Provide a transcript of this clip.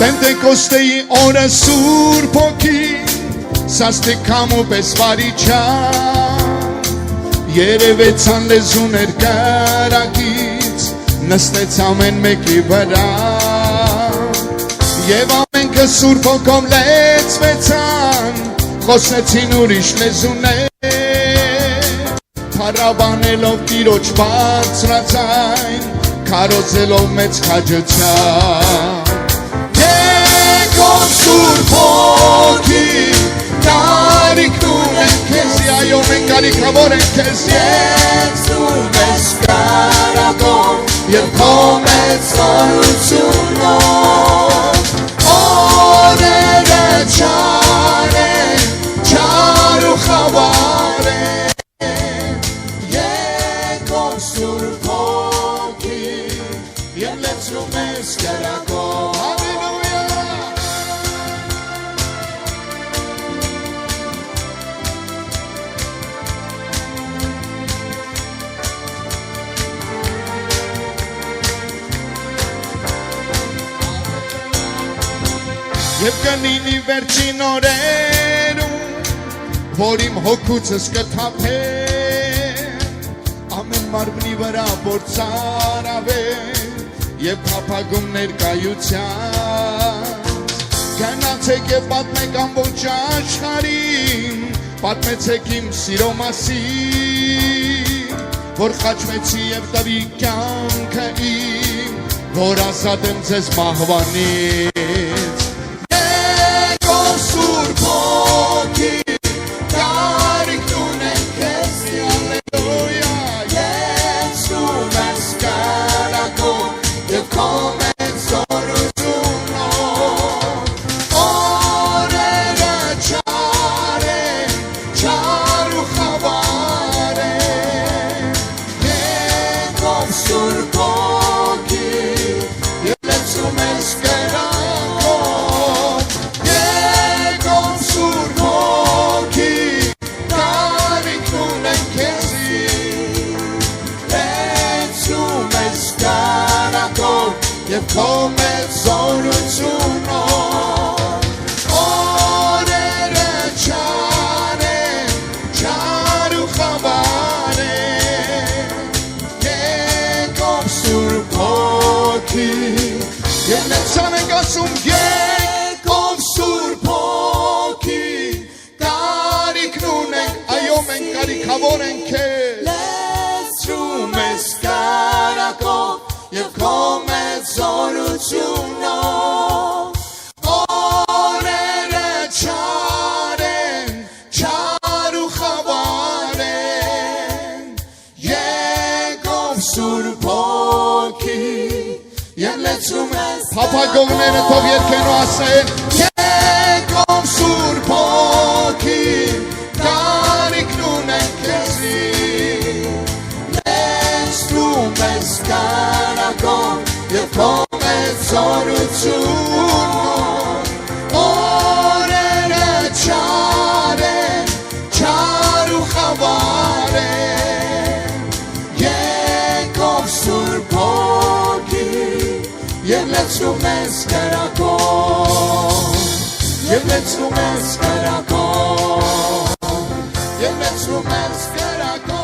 Պենտեկոստեի օրը Սուրբ Հոգին սաստիկ համու պես վարիչան երևեցան լեզուներ կարագից նստեց ամեն մեկի վրա և ամենքը Սուրբ Հոգով լեցվեցան խոսեցին ուրիշ լեզուներ փառաբանելով Տիրոջ բարձրաձայն քարոզելով մեծ քաջության Սուրբ Հոգի կարիքն ունենք քեզի այո մենք կարիքավոր ենք քեզ երգում ես կարակով և քո մեծ զորությունով օրերը չար են չար ու խավար են եկող Սուրբ Հոգի և լցնում ես կարակով Եվ կնինի վերջին օրերում, որ իմ հոգուցս կթափեր, ամեն մարմնի վրա որ ծարավեր, և փափագում ներկայության, գնացեք և պատմեք ամբողջ աշխարհին, պատմեցեք իմ սիրո մասին, որ խաչվեցի և տվի կյանքը իմ, որ ազատ եմ ձեզ մահվանից Սուրբ Հոգի կարիքն ունենք քեզի Հալելույա Եծում ես կարակով և քո մեծ զորությունով օրերը չար են չար ու խավար են եկող Սուրբ Հոգի և լցում ես կարակով Եվ քո մեծ զորությունով օրերը չար են չար ու խավար են եկող Սուրբ Հոգի և լեցան ենք ասում եկող Սուրբ Հոգի կարիքն ունենք այո մենք կարիքավոր ենք քեզ լցնում ես կարակով և քո մեծ զորությունով օրերը չար են չար ու խավար են եկող Սուրբ Հոգի և լեցնում ես փափագողները թող երգեն ու ասեն եկող Սուրբ Հոգի կարիքն ունենք քեզի լեցնում ես կարակով և քո մեծ զորությունով օրերը չար են չար ու խավար են եկող Սուրբ Հոգի և լցնում ես կարակով և լցնում ես կարակով և լցնում ես կարակով